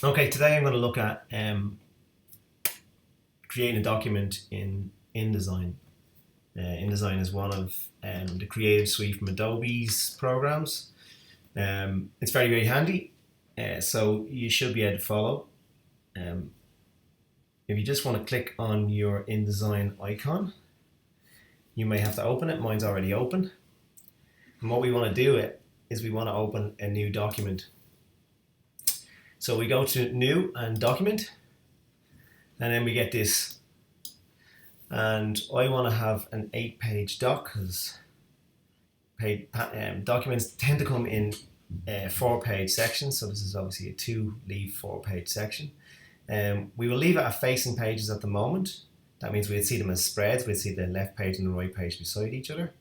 Okay, today I'm going to look at creating a document in InDesign. InDesign is one of the creative suite from Adobe's programs. It's very, very handy, so you should be able to follow. Um, if you just want to click on your InDesign icon, you may have to open it. Mine's already open. And what we want to do is we want to open a new document. So we go to New and Document, and then we get this. And I want to have an 8-page doc because documents tend to come in 4-page sections. So this is obviously a 2-leaf 4-page section. We will leave it at facing pages at the moment. That means we'd see them as spreads. We'd see the left page and the right page beside each other.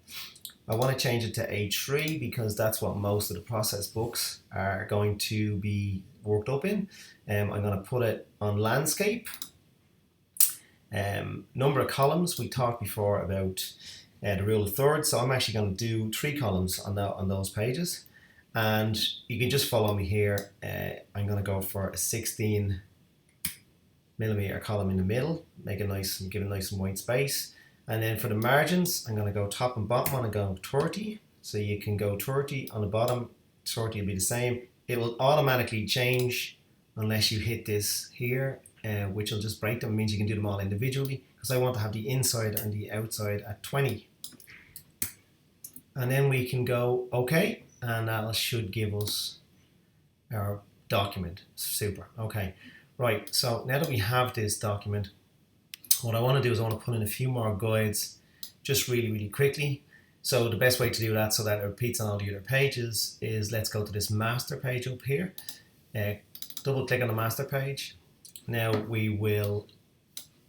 I want to change it to A3 because that's what most of the process books are going to be worked up in. I'm going to put it on landscape. Number of columns, we talked before about the rule of thirds, so I'm actually going to do 3 columns on those pages, and you can just follow me here. I'm going to go for a 16mm column in the middle, make it nice and give it nice and white space. And then for the margins, I'm going to go top and bottom and go 30. So you can go 30 on the bottom, 30 will be the same. It will automatically change unless you hit this here, which will just break them. It means you can do them all individually because I want to have the inside and the outside at 20. And then we can go OK, and that should give us our document. Super. Okay. Right. So now that we have this document, what I want to do is I want to put in a few more guides just really, really quickly. So the best way to do that so that it repeats on all the other pages is let's go to this master page up here. Double click on the master page. Now we will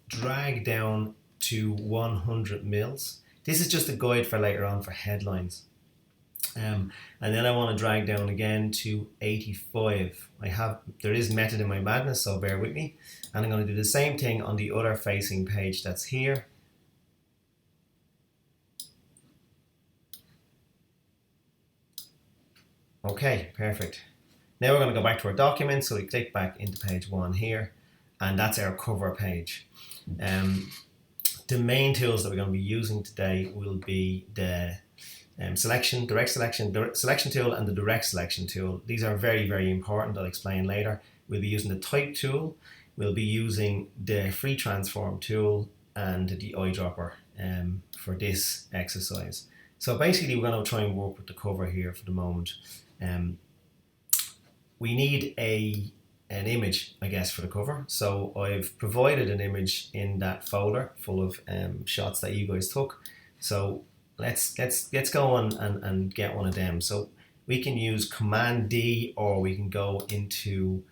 drag down to 100 mils. This is just a guide for later on for headlines. And then I want to drag down again to 85. There is method in my madness, so bear with me. And I'm going to do the same thing on the other facing page that's here. Okay, perfect. Now we're going to go back to our document, so we click back into page 1 here, and that's our cover page. The main tools that we're going to be using today will be the selection tool and the direct selection tool. These are very, very important. I'll explain later. We'll be using the type tool. We'll be using the free transform tool and the eyedropper for this exercise. So basically we're going to try and work with the cover here for the moment. We need an image, I guess, for the cover. So I've provided an image in that folder full of shots that you guys took. So let's go on and get one of them. So we can use Command D, or we can go into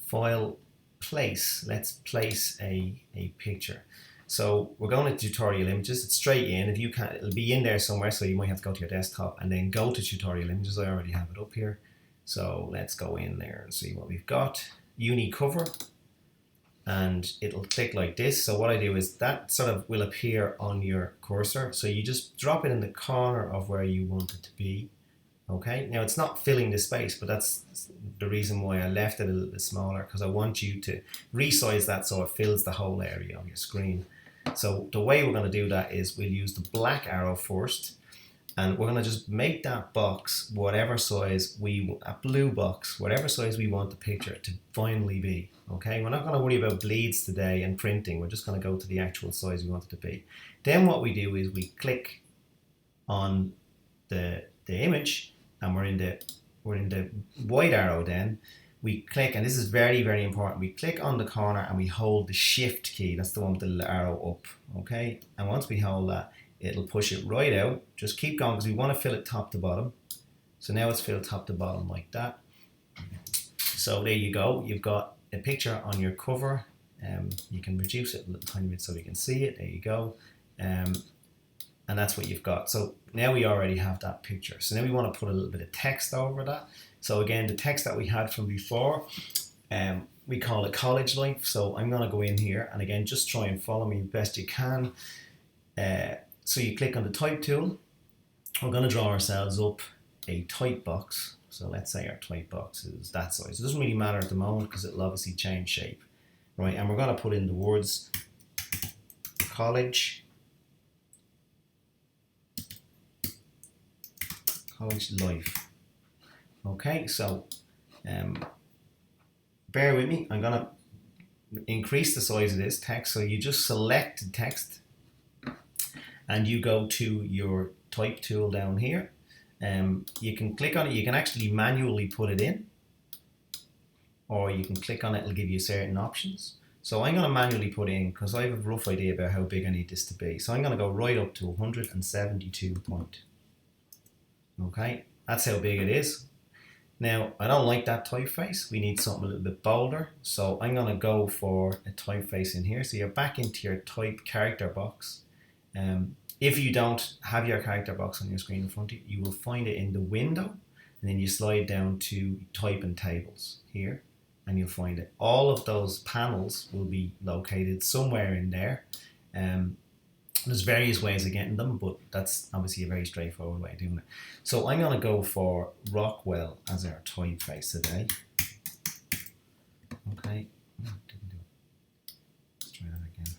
File, Place. Let's place a picture. So we're going into tutorial images. It's straight in. If you can, it'll be in there somewhere. So you might have to go to your desktop and then go to tutorial images. I already have it up here. So let's go in there and see what we've got. Uni cover, and it'll click like this. So what I do is that sort of will appear on your cursor. So you just drop it in the corner of where you want it to be. Okay, now it's not filling the space, but that's the reason why I left it a little bit smaller, because I want you to resize that so it fills the whole area on your screen. So the way we're going to do that is we'll use the black arrow first, and we're going to just make that box whatever size a blue box, whatever size we want the picture to finally be. Okay, we're not going to worry about bleeds today and printing. We're just going to go to the actual size we want it to be. Then what we do is we click on the image, and we're in the white arrow. Then we click, and this is very, very important. We click on the corner and we hold the Shift key. That's the one with the little arrow up. Okay, and once we hold that, it'll push it right out. Just keep going because we want to fill it top to bottom. So now it's filled top to bottom like that. So there you go. You've got a picture on your cover. You can reduce it a little tiny bit so we can see it. There you go. And that's what you've got. So now we already have that picture. So now we want to put a little bit of text over that. So again, the text that we had from before, we call it college life. So I'm going to go in here and again, just try and follow me best you can. So you click on the type tool. We're going to draw ourselves up a type box. So let's say our type box is that size. It doesn't really matter at the moment because it'll obviously change shape. Right, and we're going to put in the words college life. Okay, so bear with me. I'm going to increase the size of this text. So you just select the text and you go to your type tool down here. You can click on it. You can actually manually put it in, or you can click on it. It'll give you certain options. So I'm going to manually put in because I have a rough idea about how big I need this to be. So I'm going to go right up to 172 point. Okay, that's how big it is. Now, I don't like that typeface. We need something a little bit bolder. So I'm going to go for a typeface in here. So you're back into your type character box. If you don't have your character box on your screen in front of you, you will find it in the window. And then you slide down to type and tables here. And you'll find it. All of those panels will be located somewhere in there. There's various ways of getting them, but that's obviously a very straightforward way of doing it. So I'm going to go for Rockwell as our typeface today. Okay, didn't do it. Let's try that again.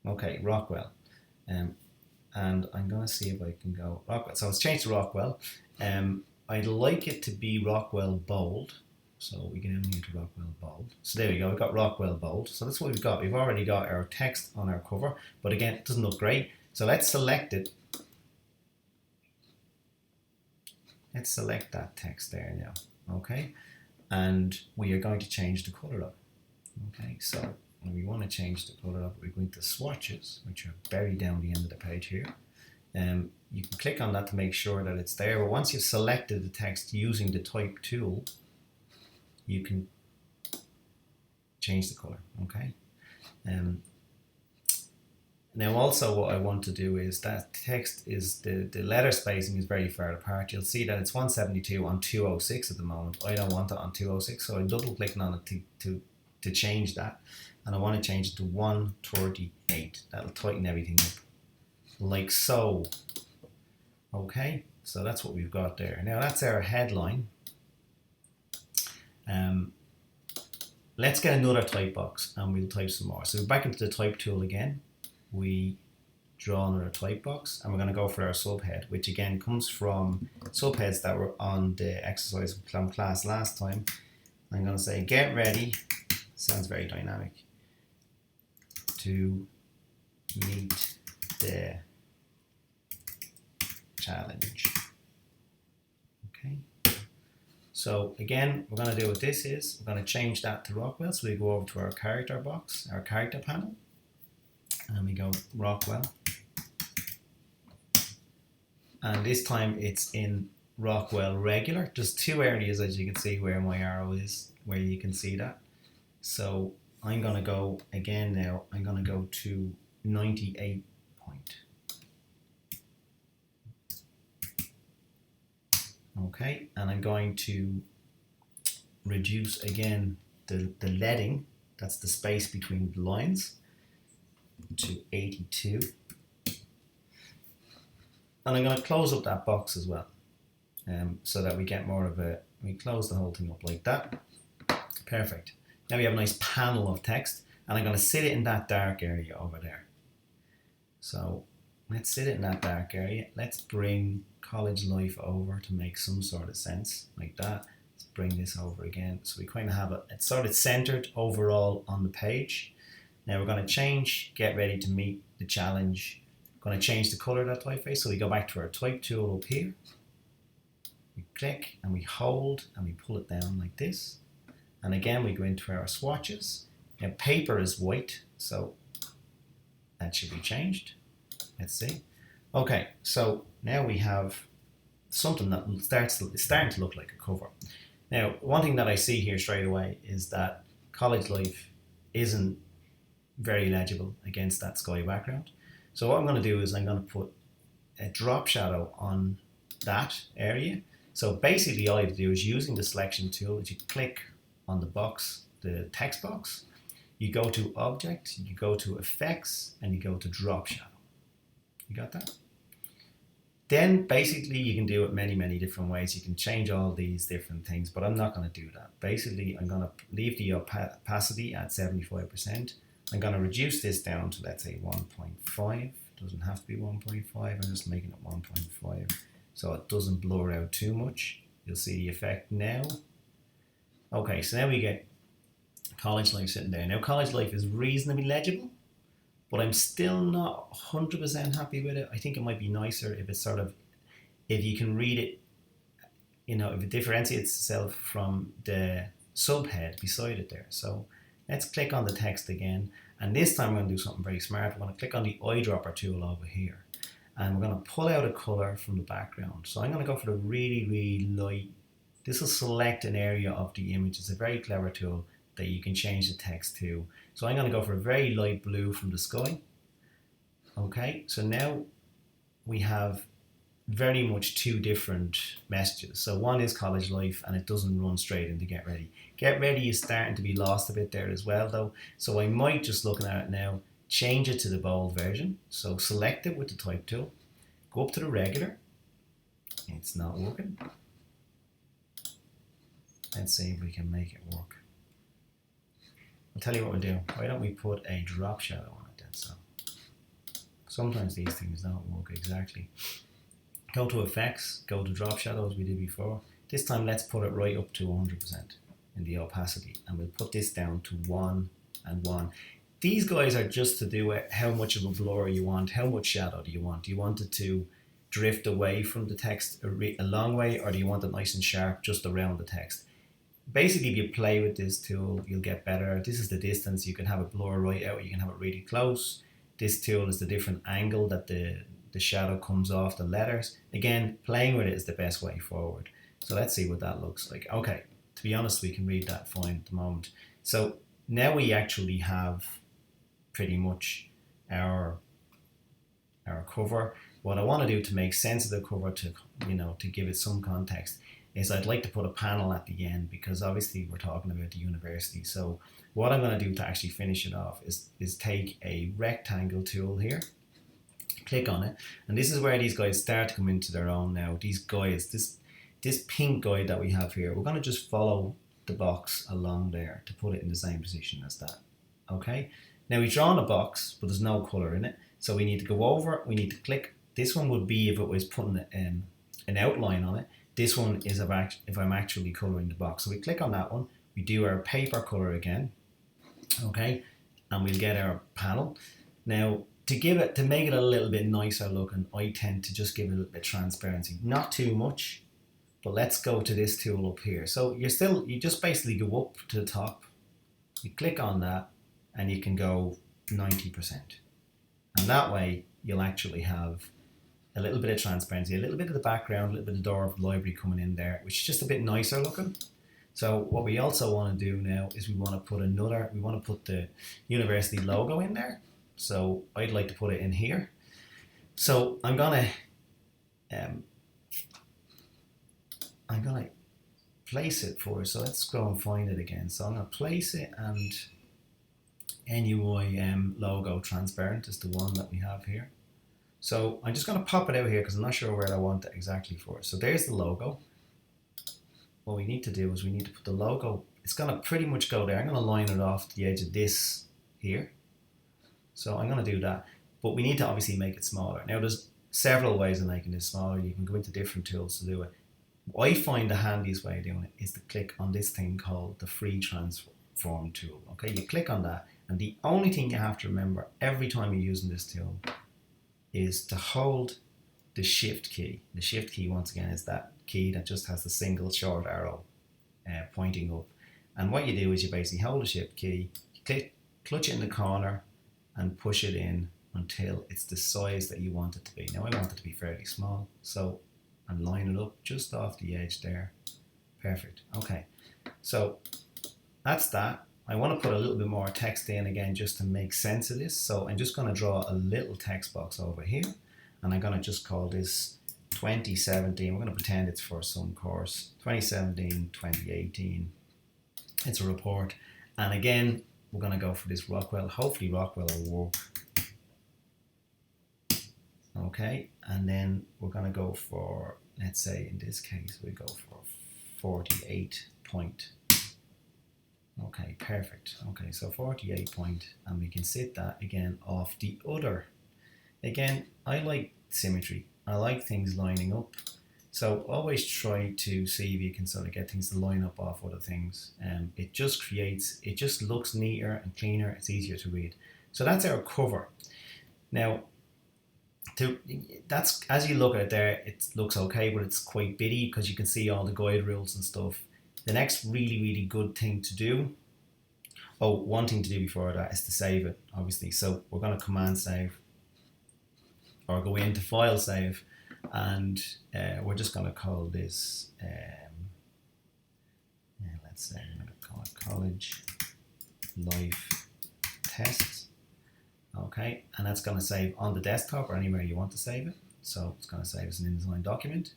Okay, Rockwell. And I'm going to see if I can go Rockwell. So it's changed to Rockwell. I'd like it to be Rockwell bold. So we can only enter Rockwell bold. So there we go, we've got Rockwell bold. So that's what we've got. We've already got our text on our cover, but again, it doesn't look great. So let's select it. Let's select that text there now, okay? And we are going to change the color of it. Okay, so when we want to change the color of it, we're going to swatches, which are buried down the end of the page here. You can click on that to make sure that it's there. But once you've selected the text using the type tool, you can change the color, okay? Now also what I want to do is that text is, the letter spacing is very far apart. You'll see that it's 172 on 206 at the moment. I don't want it on 206, so I'm double clicking on it to change that. And I want to change it to 138. That'll tighten everything up, like so. Okay, so that's what we've got there. Now that's our headline. Let's get another type box and we'll type some more. So back into the type tool again, we draw another type box and we're going to go for our subhead, which again comes from subheads that were on the exercise from class last time. I'm going to say get ready, sounds very dynamic, to meet the challenge. Okay. So again, we're going to do what this is. We're going to change that to Rockwell. So we go over to our character box, our character panel, and we go Rockwell. And this time it's in Rockwell regular. There's two areas, as you can see, where my arrow is, where you can see that. So I'm going to go again now. I'm going to go to 98 point. Okay, and I'm going to reduce again the leading, that's the space between the lines, to 82. And I'm going to close up that box as well, so that we get more of a, we close the whole thing up like that. Perfect. Now we have a nice panel of text, and I'm going to sit it in that dark area over there. So let's sit it in that dark area. Let's bring college life over to make some sort of sense, like that. Let's bring this over again. So we kind of have it, it's sort of centered overall on the page. Now we're going to change, get ready to meet the challenge. We're going to change the color of that typeface. So we go back to our type tool up here. We click and we hold and we pull it down like this. And again, we go into our swatches. Now paper is white, so that should be changed. Let's see. Okay, so now we have something that starting to look like a cover. Now, one thing that I see here straight away is that college life isn't very legible against that sky background. So what I'm going to do is I'm going to put a drop shadow on that area. So basically all you have to do is using the selection tool, you click on the box, the text box, you go to object, you go to effects, and you go to drop shadow. You got that? Then basically you can do it many different ways. You can change all these different things, but I'm not going to do that. Basically, I'm going to leave the opacity at 75%. I'm going to reduce this down to, let's say, 1.5. Doesn't have to be 1.5. I'm just making it 1.5 so it doesn't blur out too much. You'll see the effect now. Okay, so now we get college life sitting there. Now college life is reasonably legible, but I'm still not 100% happy with it. I think it might be nicer if it's sort of, if you can read it, you know, if it differentiates itself from the subhead beside it there. So let's click on the text again. And this time we're going to do something very smart. We're going to click on the eyedropper tool over here. And we're going to pull out a color from the background. So I'm going to go for the really light. This will select an area of the image. It's a very clever tool that you can change the text to. So I'm going to go for a very light blue from the sky. Okay, so now we have very much two different messages. So one is college life and it doesn't run straight into get ready. Get ready is starting to be lost a bit there as well though. So I might, just looking at it now, change it to the bold version. So select it with the type tool, go up to the regular. It's not working. Let's see if we can make it work. I'll tell you what we'll do. Why don't we put a drop shadow on it then? So sometimes these things don't work exactly. Go to effects, go to drop shadow as we did before. This time let's put it right up to 100% in the opacity, and we'll put this down to 1 and 1. These guys are just to do it, how much of a blur you want, how much shadow do you want? Do you want it to drift away from the text a long way, or do you want it nice and sharp just around the text? Basically, if you play with this tool, you'll get better. This is the distance. You can have it blur right out, you can have it really close. This tool is the different angle that the shadow comes off the letters. Again, playing with it is the best way forward. So let's see what that looks like. Okay, to be honest, we can read that fine at the moment. So now we actually have pretty much our cover. What I want to do to make sense of the cover, to, you know, to give it some context, is I'd like to put a panel at the end, because obviously we're talking about the university. So what I'm going to do to actually finish it off is take a rectangle tool here, click on it, and this is where these guys start to come into their own now. These guys, this pink guy that we have here, we're going to just follow the box along there to put it in the same position as that. Okay, now we've drawn a box, but there's no color in it, so we need to go over, we need to click. This one would be if it was putting an outline on it. This one is if I'm actually coloring the box. So we click on that one, we do our paper color again, okay, and we'll get our panel. Now to make it a little bit nicer looking, I tend to just give it a little bit of transparency, not too much, but let's go to this tool up here. So you just basically go up to the top, you click on that, and you can go 90%, and that way you'll actually have a little bit of transparency, a little bit of the background, a little bit of the door of the library coming in there, which is just a bit nicer looking. So what we also want to do now is we want to put the university logo in there. So I'd like to put it in here. So I'm gonna place it for us. So let's go and find it again. So I'm gonna place it, and NUIM logo transparent is the one that we have here. So I'm just going to pop it out here because I'm not sure where I want it exactly for. So there's the logo. What we need to do is we need to put the logo, it's going to pretty much go there. I'm going to line it off the edge of this here. So I'm going to do that. But we need to obviously make it smaller. Now there's several ways of making this smaller. You can go into different tools to do it. I find the handiest way of doing it is to click on this thing called the free transform tool. Okay, you click on that, and the only thing you have to remember every time you're using this tool is to hold the shift key. The shift key, once again, is that key that just has the single short arrow pointing up. And what you do is you basically hold the shift key, clutch it in the corner, and push it in until it's the size that you want it to be. Now I want it to be fairly small, so and line it up just off the edge there. Perfect. Okay, so that's that. I want to put a little bit more text in again just to make sense of this. So I'm just going to draw a little text box over here, and I'm going to just call this 2017. We're going to pretend it's for some course. 2017, 2018. It's a report. And again, we're going to go for this Rockwell. Hopefully Rockwell will work. Okay, and then we're going to go for, let's say in this case, we go for 48 point. Okay, perfect. Okay, so 48 point, and we can set that again off the other. Again, I like symmetry. I like things lining up. So always try to see if you can sort of get things to line up off other things. It just looks neater and cleaner. It's easier to read. So that's our cover. Now, that's, as you look at it there, it looks okay, but it's quite bitty because you can see all the guide rules and stuff. The next really good thing to do, one thing to do before that is to save it, obviously. So we're going to command save, or go into file save, and we're just going to call this, let's say I'm going to call it college life test. Okay, and that's going to save on the desktop or anywhere you want to save it. So it's going to save as an InDesign document.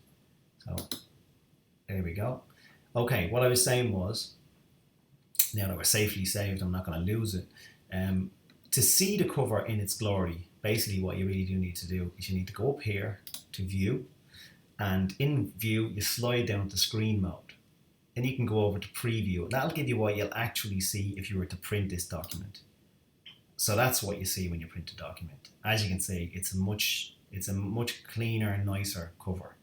So there we go. Okay, what I was saying was, now that we're safely saved, I'm not going to lose it. To see the cover in its glory, basically what you really do need to do is you need to go up here to view, and in view you slide down to screen mode. Then you can go over to preview, and that'll give you what you'll actually see if you were to print this document. So that's what you see when you print a document. As you can see, it's a much cleaner and nicer cover.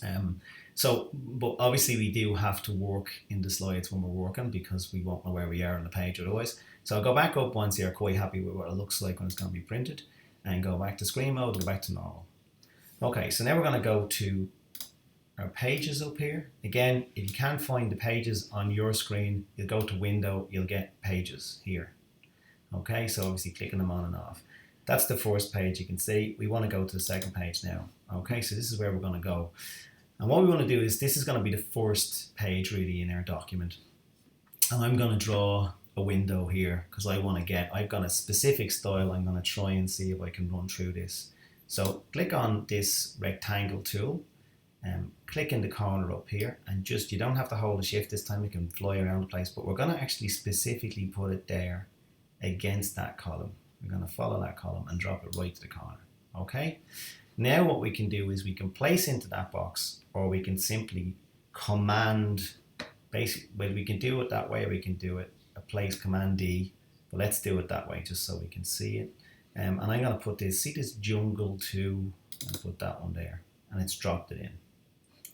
But obviously we do have to work in the slides when we're working, because we won't know where we are on the page otherwise. So I'll go back up once you're quite happy with what it looks like when it's going to be printed, and go back to screen mode and go back to normal. Okay, so now we're going to go to our pages up here. Again, if you can't find the pages on your screen, you'll go to window, you'll get pages here. Okay, so obviously clicking them on and off. That's the first page you can see. We want to go to the second page now. Okay, so this is where we're going to go. And what we want to do is, this is going to be the first page really in our document. And I'm going to draw a window here because I've got a specific style. I'm going to try and see if I can run through this. So click on this rectangle tool, click in the corner up here, and you don't have to hold the shift this time, you can fly around the place, but we're going to actually specifically put it there against that column. We're going to follow that column and drop it right to the corner. Okay, now what we can do is we can place into that box, or we can simply command, basically, we can do it that way, or we can do it place command D, but let's do it that way just so we can see it. And I'm going to put this, see this jungle 2, and put that one there, and it's dropped it in.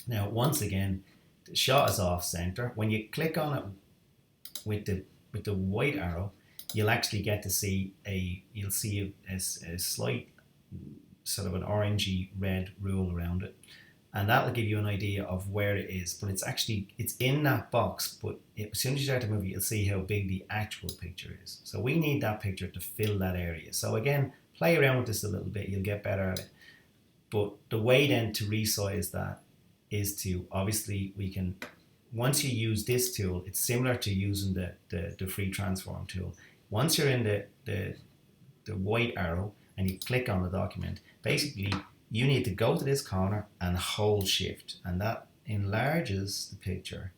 Now once again, the shot is off center. When you click on it with the white arrow, you'll actually get to see a slight sort of an orangey red rule around it, and that'll give you an idea of where it is. But it's in that box, but as soon as you start to move it, you'll see how big the actual picture is. So we need that picture to fill that area. So again, play around with this a little bit, you'll get better at it. But the way then to resize that is to, obviously we can, once you use this tool, it's similar to using the free transform tool. Once you're in the white arrow and you click on the document, basically you need to go to this corner and hold shift, and that enlarges the picture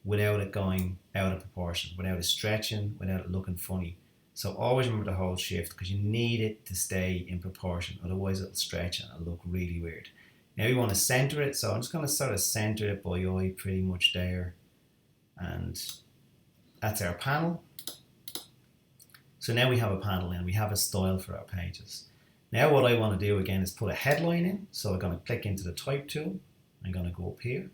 without it going out of proportion, without it stretching, without it looking funny. So always remember to hold shift, because you need it to stay in proportion, otherwise it'll stretch and it'll look really weird. Now we want to center it, so I'm just going to sort of center it by eye pretty much there, and that's our panel. So now we have a panel and we have a style for our pages. Now what I want to do again is put a headline in. So I'm going to click into the type tool. I'm going to go up here.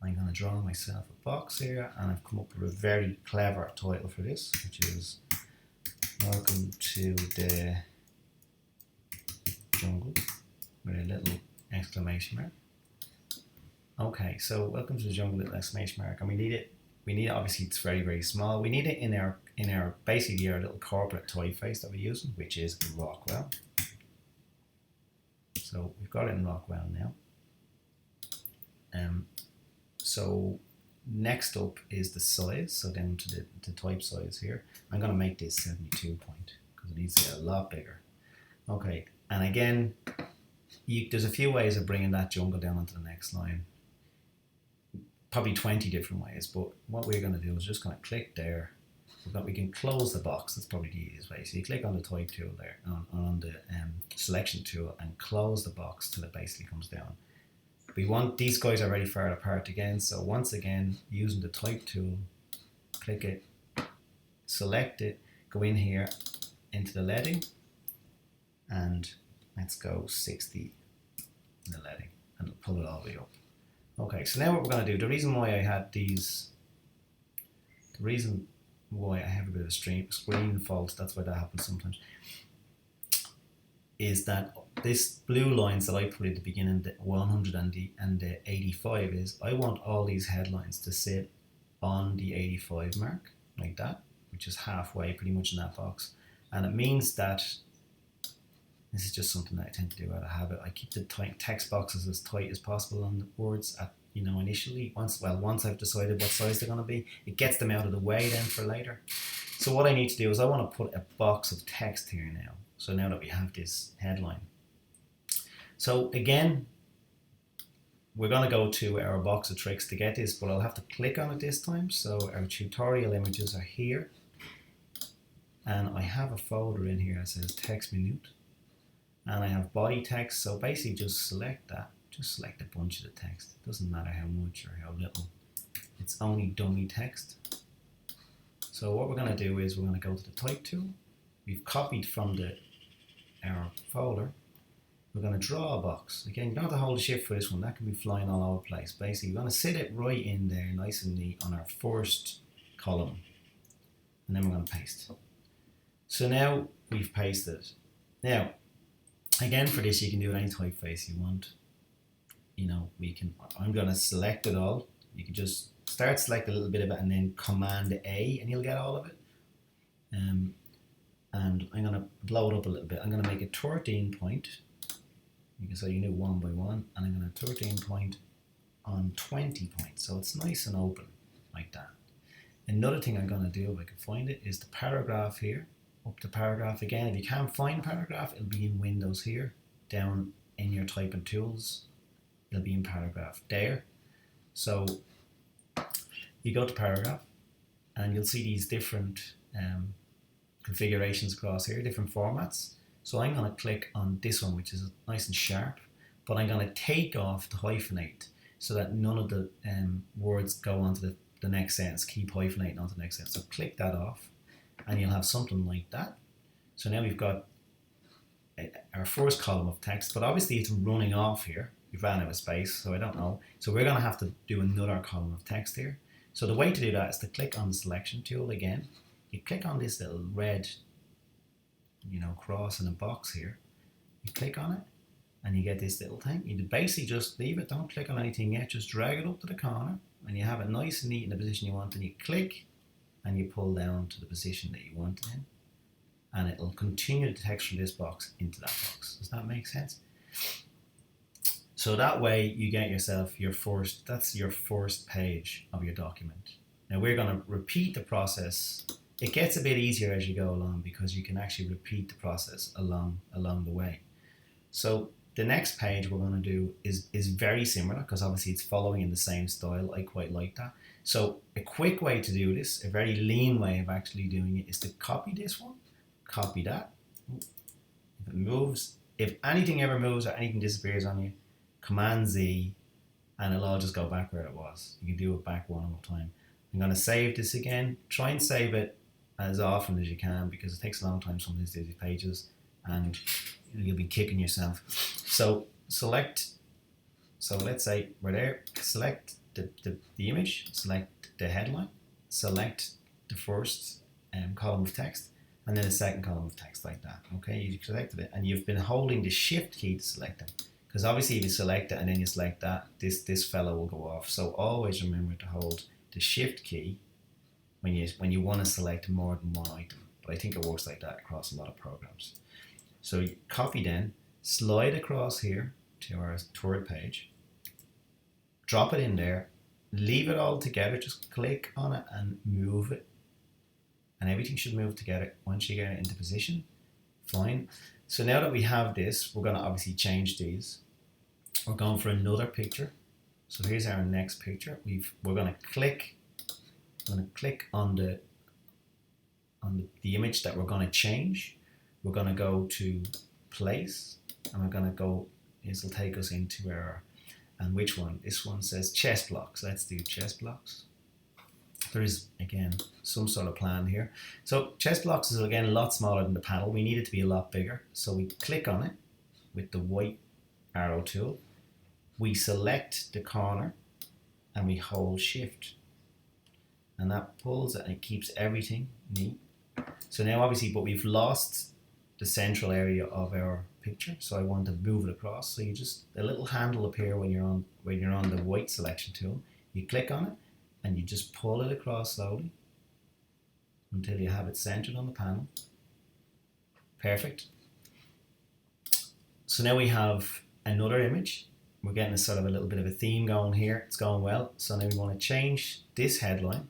I'm going to draw myself a box here, and I've come up with a very clever title for this, which is Welcome to the Jungle, with a little exclamation mark. Okay, so welcome to the jungle, little exclamation mark, and we need it, obviously it's very small. We need it in our basically our little corporate typeface that we're using, which is Rockwell. So we've got it in Rockwell now. So next up is the size, so down to the type size here. I'm going to make this 72 point because it needs to get a lot bigger. Okay, and again, there's a few ways of bringing that jungle down onto the next line. Probably 20 different ways, but what we're going to do is just going to click there, we can close the box. That's probably the easiest way. So you click on the type tool there, on the selection tool, and close the box till it basically comes down. We want, these guys are already far apart again, so once again, using the type tool, click it, select it, go in here into the leading, and let's go 60 in the leading, and pull it all the way up. Okay, so now what we're going to do, the reason why I have a bit of a screen fault, that's why that happens sometimes, is that this blue lines that I put at the beginning, the 100 and the 85, is I want all these headlines to sit on the 85 mark, like that, which is halfway pretty much in that box. And it means that, this is just something that I tend to do out of habit, I keep the text boxes as tight as possible on the words at, initially, once I've decided what size they're going to be, it gets them out of the way then for later. So what I need to do is I want to put a box of text here now. So now that we have this headline. So again, we're going to go to our box of tricks to get this, but I'll have to click on it this time. So our tutorial images are here. And I have a folder in here that says text minute. And I have body text. So basically just select that. Just select a bunch of the text. It doesn't matter how much or how little. It's only dummy text. So what we're going to do is we're going to go to the type tool. We've copied from our folder. We're going to draw a box. Again, you don't have to hold the shift for this one. That can be flying all over the place. Basically, we're going to sit it right in there, nice and neat, on our first column. And then we're going to paste. So now we've pasted. Now, again, for this, you can do any typeface you want. I'm going to select it all. You can just select a little bit of it and then Command A and you'll get all of it. And I'm going to blow it up a little bit. I'm going to make it 13 point. So you do one by one, and I'm going to 13 point on 20 points. So it's nice and open like that. Another thing I'm going to do, if I can find it, is the paragraph here. Up to paragraph again. If you can't find paragraph, it'll be in Windows here. Down in your typing tools, it'll be in paragraph there. So you go to paragraph, and you'll see these different configurations across here, different formats. So I'm going to click on this one, which is nice and sharp, but I'm going to take off the hyphenate so that none of the words go on to the next sentence, keep hyphenating onto the next sentence. So click that off and you'll have something like that. So now we've got our first column of text, but obviously it's running off here. We've ran out of space, so I don't know. So we're going to have to do another column of text here. So the way to do that is to click on the selection tool again. You click on this little red cross in a box here. You click on it and you get this little thing. You basically just leave it, don't click on anything yet, just drag it up to the corner and you have it nice and neat in the position you want, and you click and you pull down to the position that you want it in, and it'll continue the text from this box into that box. Does that make sense? So that way you get yourself that's your first page of your document. Now we're going to repeat the process. It gets a bit easier as you go along because you can actually repeat the process along the way. So the next page we're going to do is very similar because obviously it's following in the same style. I quite like that. So a quick way to do this, a very lean way of actually doing it, is to copy this one, copy that. If it moves, if anything ever moves or anything disappears on you, Command Z and it'll all just go back where it was. You can do it back one more time. I'm going to save this again. Try and save it as often as you can because it takes a long time sometimes to do these pages and you'll be kicking yourself. So let's say we're there, select the image, select the headline, select the first column of text and then the second column of text like that. Okay, you selected it and you've been holding the shift key to select them because obviously if you select it and then you select that, this fellow will go off. So always remember to hold the shift key when you want to select more than one item. But I think it works like that across a lot of programs. So you copy then, slide across here to our third page, drop it in there, leave it all together, just click on it and move it. And everything should move together once you get it into position. Fine. So now that we have this, we're going to obviously change these. We're going for another picture. So here's our next picture. We're going to click on the on the image that we're going to change, we're going to go to place, and we're going to go, this will take us into our, and which one? This one says chest blocks. Let's do chest blocks. There is, again, some sort of plan here. So chest blocks is, again, a lot smaller than the panel. We need it to be a lot bigger. So we click on it with the white arrow tool. We select the corner and we hold shift. And that pulls it and it keeps everything neat. So now obviously, but we've lost the central area of our picture. So I want to move it across. So you just, a little handle appear when you're on the white selection tool. You click on it and you just pull it across slowly until you have it centered on the panel. Perfect. So now we have another image. We're getting a sort of a little bit of a theme going here. It's going well. So now we want to change this headline.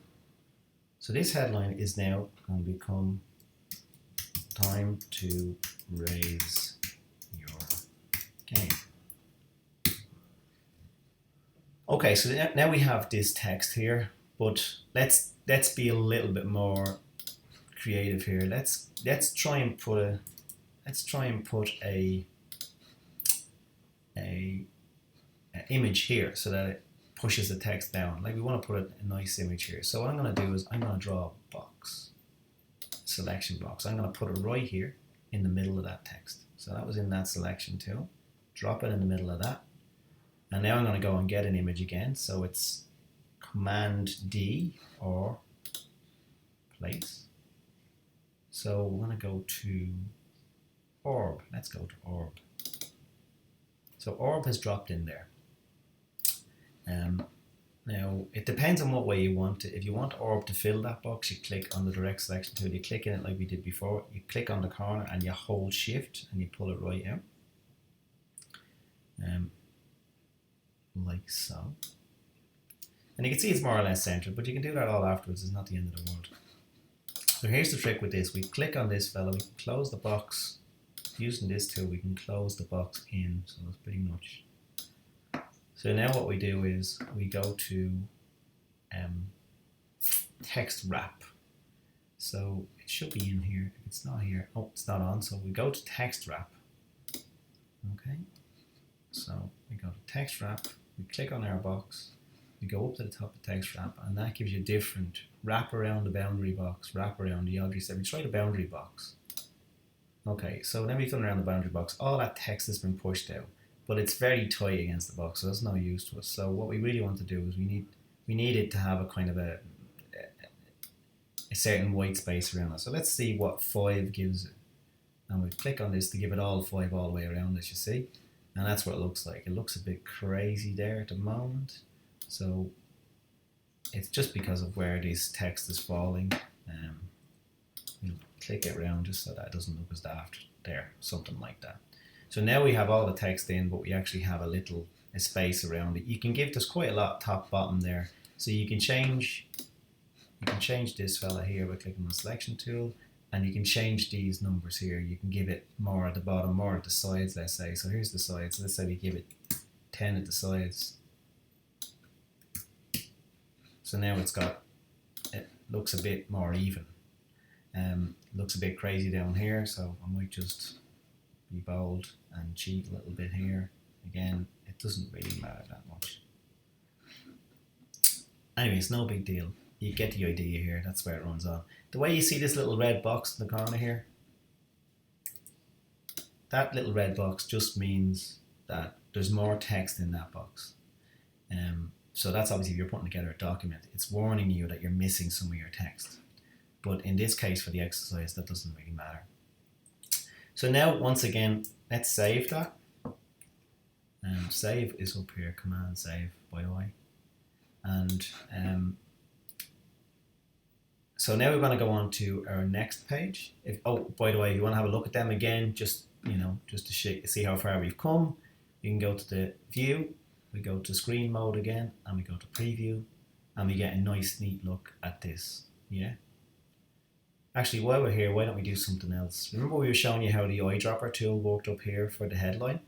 So this headline is now going to become time to raise your game. Okay, so now we have this text here, but let's be a little bit more creative here. Let's try and put a image here so that it pushes the text down. Like we want to put a nice image here. So what I'm going to do is I'm going to draw a box, selection box. I'm going to put it right here in the middle of that text. So that was in that selection tool. Drop it in the middle of that. And now I'm going to go and get an image again. So it's Command D or place. So we're going to go to orb. Let's go to orb. So orb has dropped in there. Now it depends on what way you want it. If you want orb to fill that box, you click on the direct selection tool. You click in it like we did before. You click on the corner and you hold shift and you pull it right out. Like so. And you can see it's more or less centered, but you can do that all afterwards. It's not the end of the world. So here's the trick with this. We click on this fella, we can close the box. Using this tool, we can close the box in. So that's pretty much. So now what we do is we go to text wrap. So it should be in here. If it's not here, oh, it's not on. So we go to text wrap. Okay. So we go to text wrap. We click on our box. We go up to the top of text wrap, and that gives you different wrap around the boundary box, wrap around the obviously. So we try the boundary box. Okay, so then we've done around the boundary box. All that text has been pushed out, but it's very tight against the box, so that's no use to us. So what we really want to do is we need it to have a kind of a certain white space around it. So let's see what 5 gives it. And we click on this to give it all 5 all the way around, as you see. And that's what it looks like. It looks a bit crazy there at the moment. So it's just because of where this text is falling. We'll click it around just so that it doesn't look as daft there, something like that. So now we have all the text in, but we actually have a space around it. You can give this quite a lot top bottom there. So you can change this fella here by clicking on the selection tool, and you can change these numbers here. You can give it more at the bottom, more at the sides, let's say. So here's the sides. Let's say we give it 10 at the sides. So now it looks a bit more even. Looks a bit crazy down here, so I might just be bold and cheat a little bit here. Again, it doesn't really matter that much. Anyway, it's no big deal. You get the idea here. That's where it runs on. The way you see this little red box in the corner here, that little red box just means that there's more text in that box. So that's obviously if you're putting together a document, it's warning you that you're missing some of your text. But in this case for the exercise, that doesn't really matter. So now, once again, let's save that. Save is up here, Command save, by the way. And so now we're going to go on to our next page. By the way, if you want to have a look at them again, just to see how far we've come, you can go to the view, we go to screen mode again, and we go to preview, and we get a nice, neat look at this. Yeah. Actually, while we're here, why don't we do something else? Remember we were showing you how the eyedropper tool worked up here for the headline?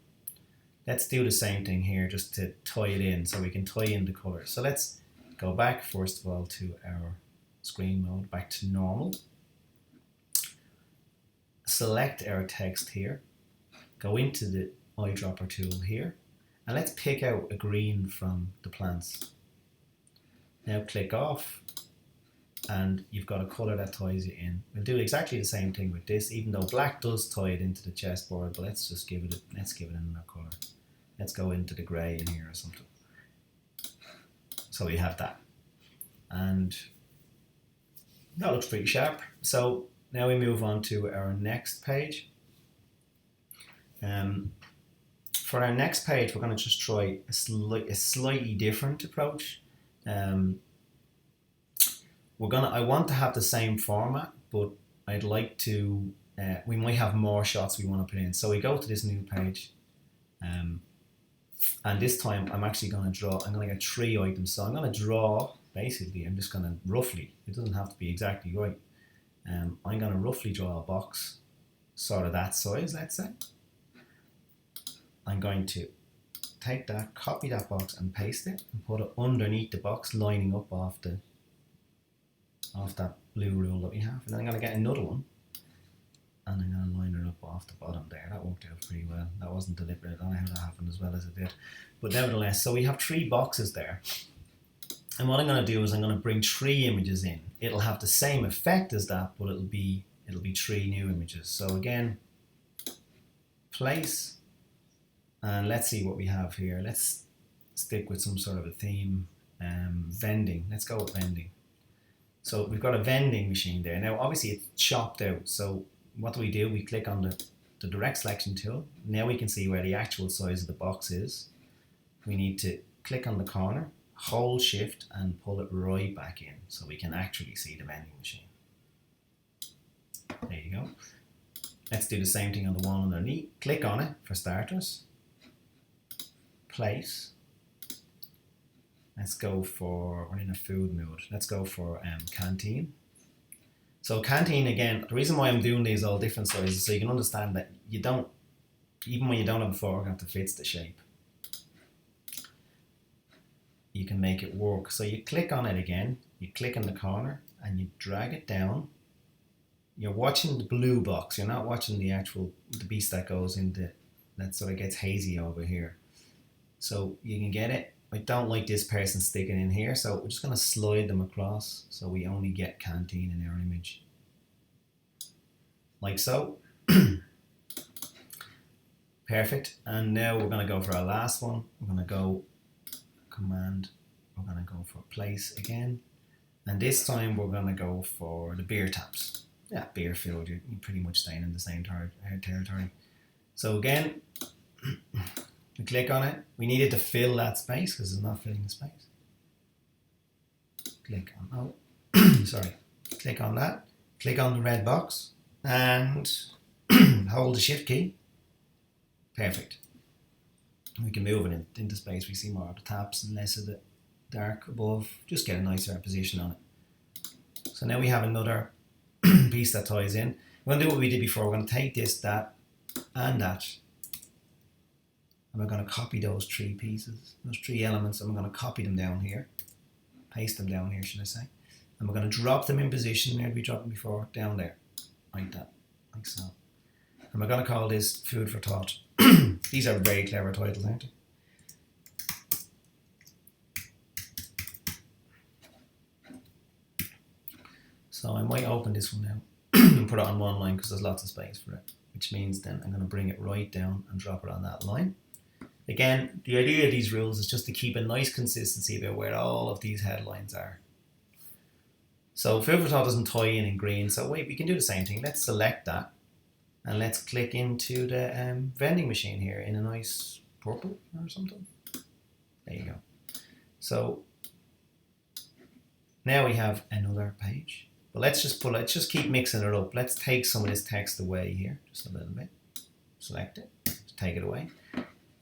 Let's do the same thing here just to tie it in, so we can tie in the color. So let's go back first of all to our screen mode, back to normal. select our text here, go into the eyedropper tool here, and let's pick out a green from the plants. Now click off, and you've got a colour that ties it in. We'll do exactly the same thing with this, even though black does tie it into the chessboard, but let's just give it another colour. Let's go into the grey in here or something. So we have that. And that looks pretty sharp. So now we move on to our next page. For our next page, we're going to just try a slightly different approach. I want to have the same format, but I'd like to, we might have more shots we want to put in. So we go to this new page, and this time I'm actually going to draw, I'm going to get 3 items. So I'm going to draw, basically, I'm just going to roughly, it doesn't have to be exactly right. I'm going to roughly draw a box, sort of that size, let's say. I'm going to take that, copy that box and paste it and put it underneath the box, lining up off that blue rule that we have. And then I'm going to get another one and I'm going to line it up off the bottom there. That worked out pretty well. That wasn't deliberate. I don't know how that happened as well as it did. But nevertheless, so we have 3 boxes there. And what I'm going to do is I'm going to bring 3 images in. It'll have the same effect as that, but it'll be 3 new images. So again, place, and let's see what we have here. Let's stick with some sort of a theme. Vending. Let's go with vending. So we've got a vending machine there. Now obviously it's chopped out. So what do? We click on the direct selection tool. Now we can see where the actual size of the box is. We need to click on the corner, hold shift and pull it right back in so we can actually see the vending machine. There you go. Let's do the same thing on the one underneath. Click on it for starters. Place. Let's go for, we're in a food mood. Let's go for canteen. So canteen, again, the reason why I'm doing these all different sizes is so you can understand that you don't, even when you don't have a photograph that fits the shape, you can make it work. So you click on it again, you click in the corner and you drag it down. You're watching the blue box, you're not watching the piece that goes into, that sort of gets hazy over here. So you can get it. I don't like this person sticking in here, so we're just going to slide them across so we only get canteen in our image. Like so. Perfect. And now we're going to go for our last one. We're going to go command, we're going to go for place again. And this time we're going to go for the beer taps. Yeah, beer filled, you're pretty much staying in the same territory. So again, we click on it. We needed to fill that space because it's not filling the space. Click on, sorry. Click on that. Click on the red box and hold the shift key. Perfect. We can move it into space. We see more of the taps and less of the dark above. Just get a nicer position on it. So now we have another piece that ties in. We're going to do what we did before. We're going to take this, that, and that. And we're going to copy those 3 pieces, those 3 elements, and we're going to copy them down here. Paste them down here, should I say. And we're going to drop them in position where we dropped them before, down there. Like that, like so. And we're going to call this Food for Thought. These are very clever titles, aren't they? So I might open this one now and put it on one line because there's lots of space for it, which means then I'm going to bring it right down and drop it on that line. Again, the idea of these rules is just to keep a nice consistency about where all of these headlines are. So Food for Thought doesn't tie in green, so wait, we can do the same thing. Let's select that and let's click into the vending machine here in a nice purple or something. There you go. So now we have another page. But let's just keep mixing it up. Let's take some of this text away here, just a little bit. Select it, just take it away.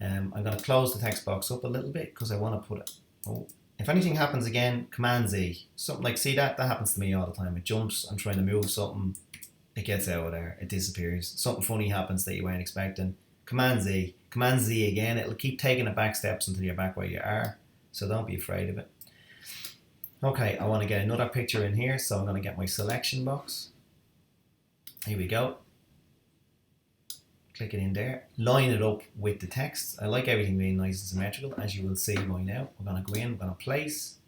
I'm going to close the text box up a little bit because I want to put it. Oh, if anything happens again, Command Z. Something like, see that happens to me all the time. It jumps. I'm trying to move something. It gets out of there. It disappears. Something funny happens that you weren't expecting. Command Z. Command Z again. It'll keep taking it back steps until you're back where you are. So don't be afraid of it. Okay, I want to get another picture in here, so I'm going to get my selection box. Here we go. click it in there, line it up with the text. I like everything being nice and symmetrical, as you will see by now. We're going to go in, we're going to place,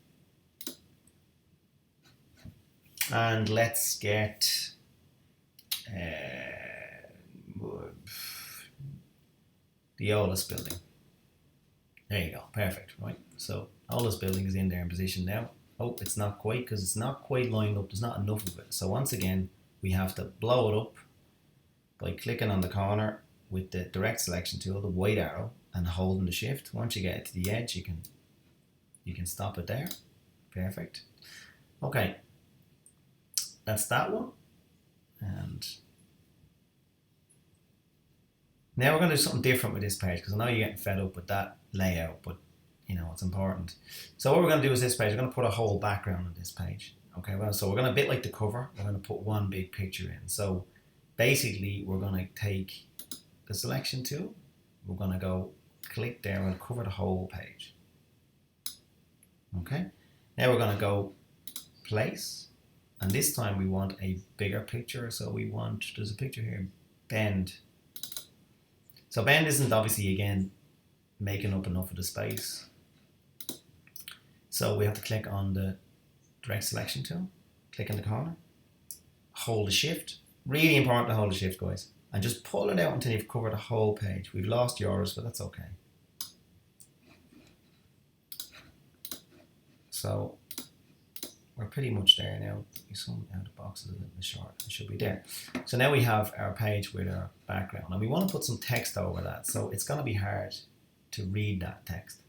and let's get the oldest building. There you go, perfect, right? So oldest building is in there in position now. Oh, it's not quite, because it's not quite lined up. There's not enough of it. So once again, we have to blow it up by clicking on the corner with the direct selection tool, the white arrow, and holding the shift. Once you get it to the edge, you can stop it there. Perfect. Okay, that's that one. And now we're going to do something different with this page, because I know you're getting fed up with that layout, but you know it's important. So what we're going to do is this page, we're going to put a whole background on this page. Okay, well, so we're going to, a bit like the cover, we're going to put one big picture in. So basically, we're going to take the selection tool, we're going to go click there and cover the whole page. Okay, now we're going to go place, and this time we want a bigger picture. So we want, there's a picture here, bend. So bend isn't obviously, again, making up enough of the space. So we have to click on the direct selection tool, click in the corner, hold the shift. Really important to hold the shift, guys. And just pull it out until you've covered the whole page. We've lost yours, but that's okay. So we're pretty much there now. Some out of box is a little bit short. It should be there. So now we have our page with our background, and we want to put some text over that. So it's going to be hard to read that text.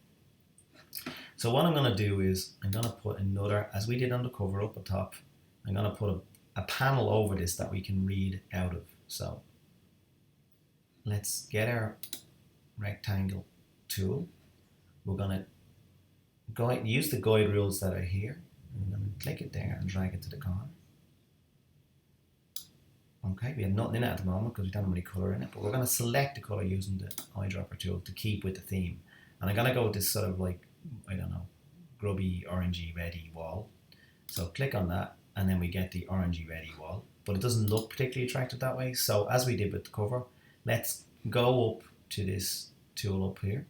So what I'm going to do is I'm going to put another, as we did on the cover up at top, I'm going to put a panel over this that we can read out of. So let's get our rectangle tool. We're going to use the guide rules that are here. And then click it there and drag it to the corner. Okay, we have nothing in it at the moment because we don't have any colour in it, but we're going to select the colour using the eyedropper tool to keep with the theme. And I'm going to go with this sort of like, I don't know, grubby, orangey, reddy wall. So click on that, and then we get the orangey, reddy wall. But it doesn't look particularly attractive that way. So as we did with the cover, let's go up to this tool up here.